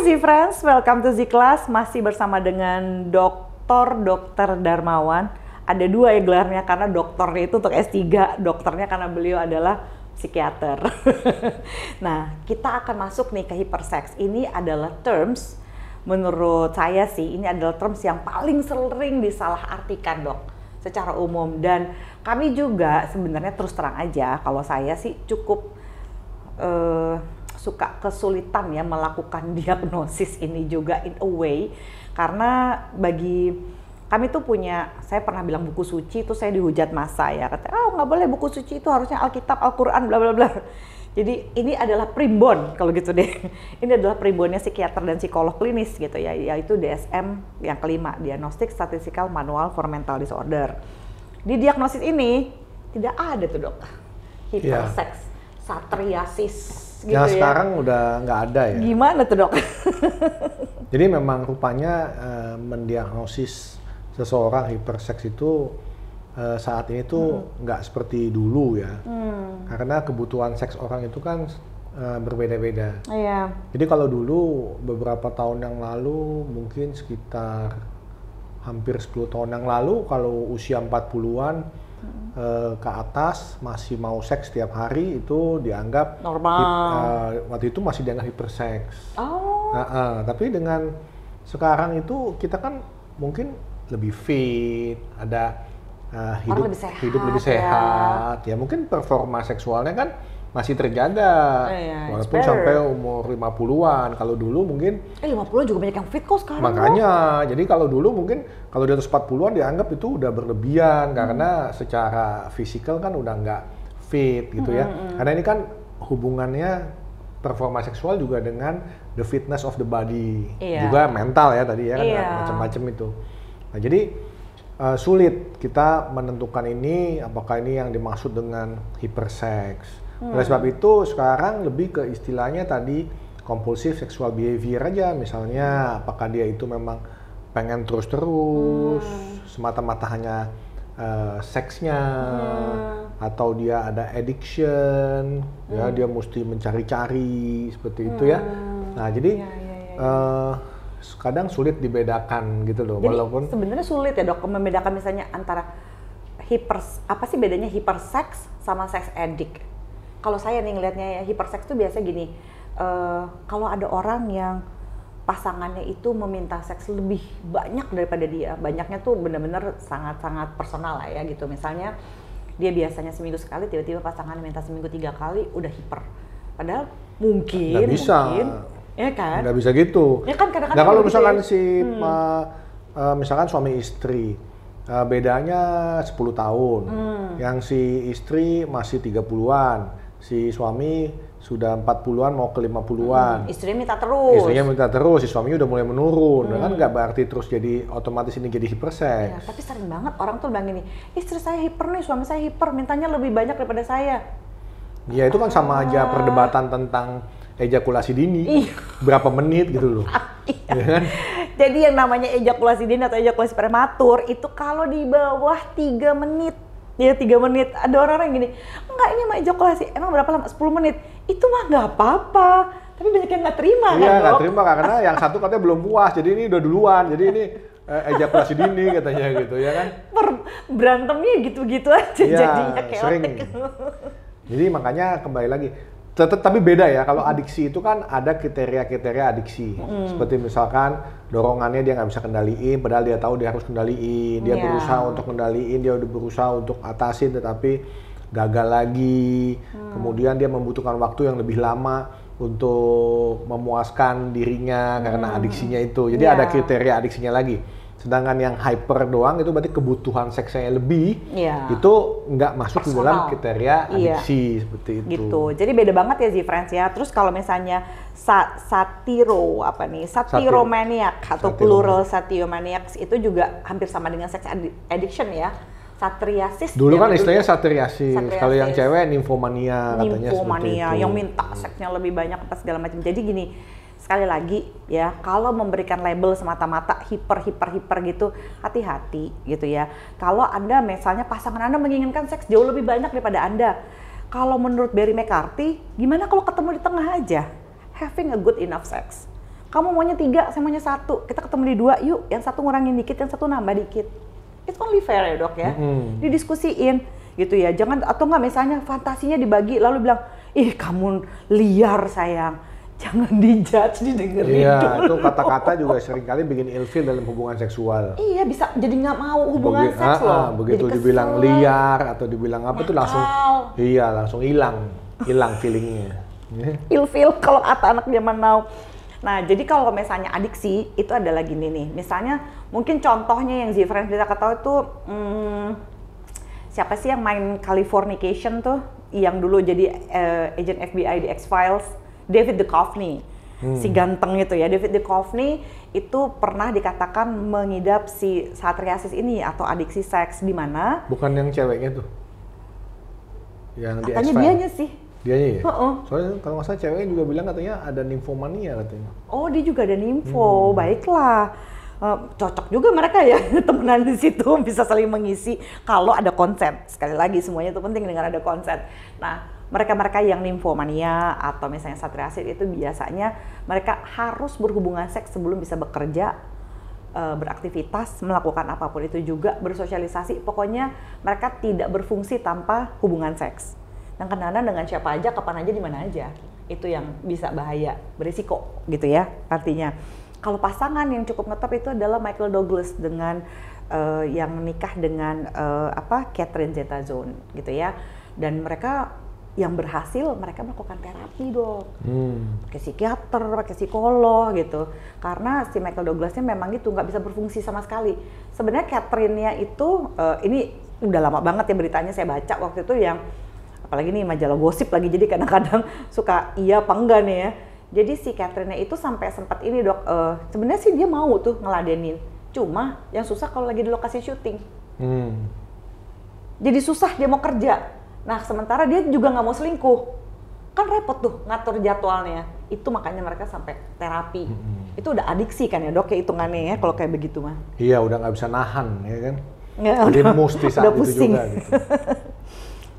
Hai Z-Friends, welcome to Z-Class. Masih bersama dengan Dr. Darmawan. Ada dua ya gelarnya, karena doktornya itu untuk S3, dokternya karena beliau adalah psikiater. Nah, kita akan masuk nih ke hypersex. Ini adalah terms, menurut saya sih, ini adalah terms yang paling sering disalahartikan, Dok, secara umum. Dan kami juga sebenarnya terus terang aja, kalau saya sih cukup suka kesulitan ya melakukan diagnosis ini juga in a way, karena bagi kami tuh punya, saya pernah bilang buku suci itu saya dihujat massa ya, kata nggak boleh buku suci itu harusnya Alkitab, Al-Quran, bla bla bla. Jadi ini adalah primbon kalau gitu deh. Ini adalah primbonnya psikiater dan psikolog klinis gitu ya, yaitu DSM yang kelima, Diagnostic Statistical Manual for Mental Disorder. Di diagnosis ini tidak ada tuh, Dok, hypersex, satriasis gitu ya. ya. Sekarang udah nggak ada ya. Gimana tuh, Dok? Jadi memang rupanya mendiagnosis seseorang hypersex itu saat ini tuh nggak seperti dulu ya. Karena kebutuhan seks orang itu kan berbeda-beda. Iya. Jadi kalau dulu beberapa tahun yang lalu, mungkin sekitar hampir 10 tahun yang lalu, kalau usia 40-an ke atas masih mau seks setiap hari itu dianggap normal. Waktu itu masih dianggap hypersex. Oh. Tapi dengan sekarang itu kita kan mungkin lebih fit, ada hidup lebih sehat ya. Mungkin performa seksualnya kan masih terjaga, walaupun sampai umur 50-an. Kalau dulu mungkin 50-an juga banyak yang fit kok sekarang. Makanya, jadi kalau dulu mungkin kalau di atas 40-an dianggap itu udah berlebihan karena secara fisikal kan udah nggak fit gitu ya. Karena ini kan hubungannya performa seksual juga dengan the fitness of the body, juga mental ya tadi ya, kan macam-macam itu. Nah, jadi sulit kita menentukan ini apakah ini yang dimaksud dengan hypersex. Oleh sebab itu sekarang lebih ke istilahnya tadi compulsive sexual behavior aja, misalnya apakah dia itu memang pengen terus-terus semata-mata hanya seksnya, atau dia ada addiction, ya dia mesti mencari-cari seperti itu ya. Nah jadi kadang sulit dibedakan gitu loh. Jadi walaupun sebenarnya sulit ya, Dok, membedakan misalnya antara apa sih bedanya hypersex sama sex addict? Kalau saya nih ngelihatnya ya, hypersex tuh biasa gini, kalau ada orang yang pasangannya itu meminta seks lebih banyak daripada dia, banyaknya tuh benar-benar sangat-sangat personal lah ya gitu. Misalnya dia biasanya seminggu sekali, tiba-tiba pasangannya minta seminggu 3 kali, udah hiper. Padahal mungkin, ya kan? Nggak bisa gitu. Ya kan kadang-kadang. Nah kalau misalkan misalkan suami istri, bedanya 10 tahun, yang si istri masih 30-an, si suami sudah 40-an mau ke 50-an. Istrinya minta terus. Si suaminya udah mulai menurun. Kan nggak berarti terus jadi otomatis ini jadi hypersex. Ya, tapi sering banget orang tuh bilang gini, istri saya hiper nih, suami saya hiper, mintanya lebih banyak daripada saya. Ya itu kan sama aja perdebatan tentang ejakulasi dini. Berapa menit gitu loh. Ya kan? Jadi yang namanya ejakulasi dini atau ejakulasi prematur itu kalau di bawah 3 menit. Ya 3 menit, ada orang-orang yang gini, enggak ini mah ejakulasi, emang berapa lama? 10 menit, itu mah nggak apa-apa, tapi banyak yang nggak terima kan, Dok? Iya nggak terima karena yang satu katanya belum puas, jadi ini udah duluan, jadi ini ejakulasi dini katanya gitu ya kan. Berantemnya gitu-gitu aja ya, jadinya chaotic. Sering. Jadi makanya kembali lagi, tapi beda ya, kalau adiksi itu kan ada kriteria-kriteria adiksi. Seperti misalkan dorongannya dia nggak bisa kendaliin, padahal dia tahu dia harus kendaliin. Dia berusaha untuk kendaliin, dia udah berusaha untuk atasin, tetapi gagal lagi. Kemudian dia membutuhkan waktu yang lebih lama untuk memuaskan dirinya karena adiksinya itu. Jadi ada kriteria adiksinya lagi. Sedangkan yang hyper doang itu berarti kebutuhan seksnya lebih, itu nggak masuk di dalam kriteria adiksi seperti itu. Gitu. Jadi beda banget ya Z-Friends ya. Terus kalau misalnya satiromaniac atau plural satiromaniac itu juga hampir sama dengan sex addiction ya. Satriasis. Dulu kan istilahnya satriasis. Kalau yang cewek nymphomania katanya seperti itu. Yang minta seksnya lebih banyak apa segala macam. Jadi gini, sekali lagi ya, kalau memberikan label semata-mata hiper gitu, hati-hati gitu ya. Kalau Anda misalnya pasangan Anda menginginkan seks jauh lebih banyak daripada Anda, kalau menurut Barry McCarthy, gimana kalau ketemu di tengah aja? Having a good enough sex. Kamu maunya 3, saya maunya 1. Kita ketemu di 2, yuk. Yang satu ngurangin dikit, yang satu nambah dikit. It's only fair ya dok ya. Didiskusiin gitu ya. Jangan, atau nggak misalnya fantasinya dibagi lalu bilang, ih kamu liar sayang. Jangan dijudge, didengerin Iya, dulu. itu kata-kata juga seringkali bikin ilfil dalam hubungan seksual. Iya, bisa jadi nggak mau hubungan seks loh. Begitu Jadi dibilang kesel. liar atau dibilang apa tuh langsung, Nakal. iya langsung hilang feelingnya. Ilfil kalau kata anak zaman now. Nah, jadi kalau misalnya adiksi itu adalah gini nih. Misalnya mungkin contohnya yang Z-Friends bisa ketahui itu siapa sih yang main Californication tuh, yang dulu jadi agent FBI di X-Files, David Duchovny. Si ganteng itu ya, David Duchovny itu pernah dikatakan mengidap si satriasis ini atau adiksi seks, di mana Bukan yang ceweknya tuh, yang di katanya X-Files. dianya sih. Dianya ya? Heeh. Soalnya kalau nggak salah ceweknya juga bilang katanya ada nymphomania katanya. Oh, dia juga ada info. Baiklah. Cocok juga mereka ya temenan di situ, bisa saling mengisi kalau ada konsen. Sekali lagi semuanya itu penting dengan ada konsen. Nah, mereka-mereka yang nymphomania atau misalnya satriasis itu biasanya mereka harus berhubungan seks sebelum bisa bekerja, beraktivitas, melakukan apapun itu juga, bersosialisasi. Pokoknya mereka tidak berfungsi tanpa hubungan seks. Dan kadang-kadang dengan siapa aja, kapan aja, di mana aja. Itu yang bisa bahaya, berisiko gitu ya artinya. Kalau pasangan yang cukup ngetop itu adalah Michael Douglas dengan yang nikah dengan Catherine Zeta-Jones gitu ya. Dan mereka yang berhasil, mereka melakukan terapi dok, pakai psikiater, pakai psikolog gitu. Karena si Michael Douglasnya memang gitu, nggak bisa berfungsi sama sekali. Sebenarnya Catherine-nya itu, ini udah lama banget ya beritanya saya baca waktu itu, yang apalagi nih majalah gosip lagi, jadi kadang-kadang suka iya apa enggak nih ya. Jadi si Catherine-nya itu sampai sempat ini dok, sebenarnya sih dia mau tuh ngeladenin, cuma yang susah kalau lagi di lokasi syuting. Jadi susah dia mau kerja. Nah sementara dia juga nggak mau selingkuh, kan repot tuh ngatur jadwalnya. Itu makanya mereka sampai terapi. Itu udah adiksi kan ya dok ya hitungannya ya kalau kayak begitu mah. Iya, udah nggak bisa nahan ya kan. Nggak, Jadi mesti saat udah itu pusing. juga gitu.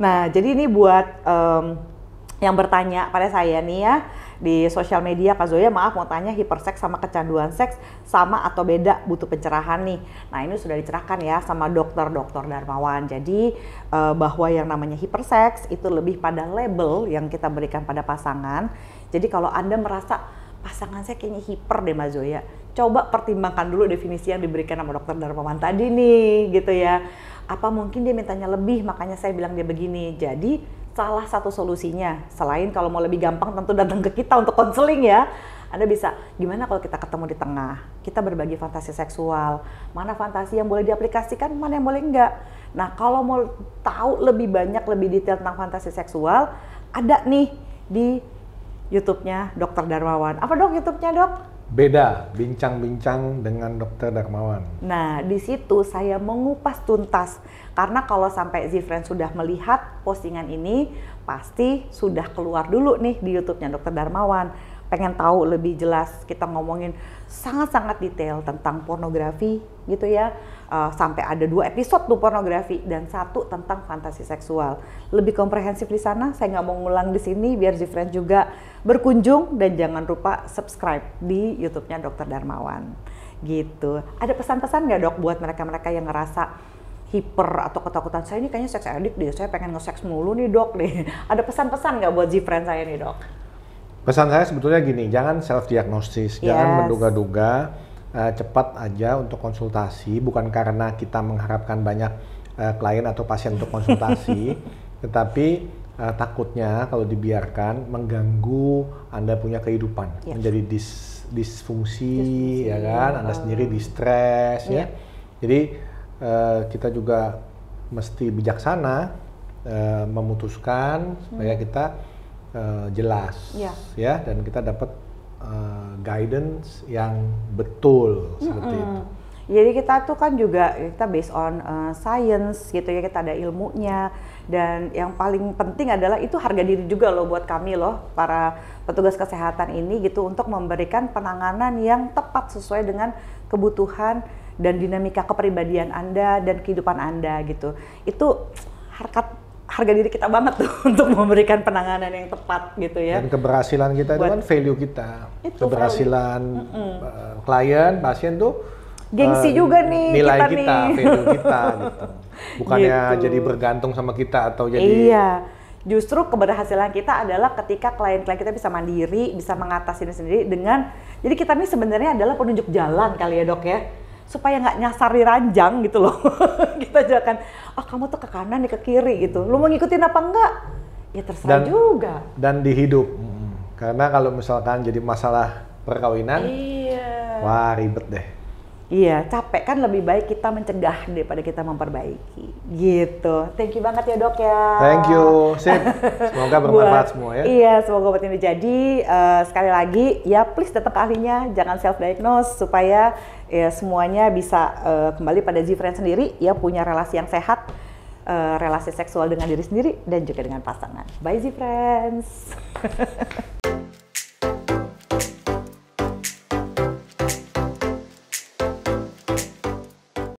Nah, jadi ini buat yang bertanya pada saya nih ya di sosial media, Kak Zoya maaf mau tanya, hiperseks sama kecanduan seks sama atau beda, butuh pencerahan nih. Nah ini sudah dicerahkan ya sama Dr. Darmawan. Jadi bahwa yang namanya hiperseks itu lebih pada label yang kita berikan pada pasangan. Jadi kalau Anda merasa pasangan saya kayaknya hiper deh Mbak Zoya, coba pertimbangkan dulu definisi yang diberikan sama Dr. Darmawan tadi nih gitu ya. Apa mungkin dia mintanya lebih, makanya saya bilang dia begini. Jadi salah satu solusinya, selain kalau mau lebih gampang tentu datang ke kita untuk konseling ya, Anda bisa, gimana kalau kita ketemu di tengah, kita berbagi fantasi seksual, mana fantasi yang boleh diaplikasikan, mana yang boleh enggak. Nah kalau mau tahu lebih banyak, lebih detail tentang fantasi seksual, ada nih di YouTube-nya Dr. Darmawan. Apa dok YouTube-nya dok? Beda, bincang-bincang dengan Dr. Darmawan. Nah, di situ saya mengupas tuntas. Karena kalau sampai Z-Friends sudah melihat postingan ini, pasti sudah keluar dulu nih di YouTube-nya Dr. Darmawan. Pengen tahu lebih jelas, kita ngomongin sangat-sangat detail tentang pornografi gitu ya. Sampai ada 2 episode tuh pornografi dan 1 tentang fantasi seksual. Lebih komprehensif di sana, saya nggak mau ngulang di sini biar Z-Friends juga berkunjung, dan jangan lupa subscribe di YouTube-nya Dr. Darmawan. Gitu. Ada pesan-pesan nggak dok buat mereka-mereka yang ngerasa hiper atau ketakutan, saya ini kayaknya seks addict deh, saya pengen nge-seks mulu nih dok deh. Ada pesan-pesan nggak buat Z-Friends saya nih dok? Pesan saya sebetulnya gini, jangan self-diagnosis, jangan menduga-duga, cepat aja untuk konsultasi, bukan karena kita mengharapkan banyak klien atau pasien untuk konsultasi, tetapi takutnya kalau dibiarkan mengganggu Anda punya kehidupan, menjadi disfungsi, ya kan, Anda sendiri distres, ya. Jadi kita juga mesti bijaksana memutuskan supaya kita jelas, ya, dan kita dapat guidance yang betul seperti itu. Jadi kita tuh kan juga kita based on science gitu ya, kita ada ilmunya, dan yang paling penting adalah itu harga diri juga loh buat kami loh para petugas kesehatan ini gitu, untuk memberikan penanganan yang tepat sesuai dengan kebutuhan dan dinamika kepribadian Anda dan kehidupan Anda gitu. Itu harga diri kita banget tuh untuk memberikan penanganan yang tepat gitu ya. Dan keberhasilan kita itu kan value kita. Keberhasilan klien, pasien tuh gengsi juga nih nilai kita kita, nih. value kita gitu. Bukannya Gitu. jadi bergantung sama kita atau jadi Iya. Justru keberhasilan kita adalah ketika klien-klien kita bisa mandiri, bisa mengatasi ini sendiri dengan, jadi kita nih sebenarnya adalah penunjuk jalan kali ya dok ya, supaya nggak nyasar di ranjang gitu loh. Kita jangan, oh kamu tuh ke kanan nih ke kiri gitu, lu mau ngikutin apa enggak? Ya terserah juga. Dan di hidup. Karena kalau misalkan jadi masalah perkawinan, Iya. wah ribet deh. Iya, capek kan, lebih baik kita mencegah daripada kita memperbaiki. Gitu. Thank you banget ya dok ya. Thank you, sip. Semoga bermanfaat semua ya. Iya, semoga obat ini jadi. Sekali lagi, ya please datang ke ahlinya, jangan self-diagnose supaya ya, semuanya bisa kembali pada Z-Friend sendiri, ya punya relasi yang sehat, relasi seksual dengan diri sendiri dan juga dengan pasangan. Bye Z-Friends.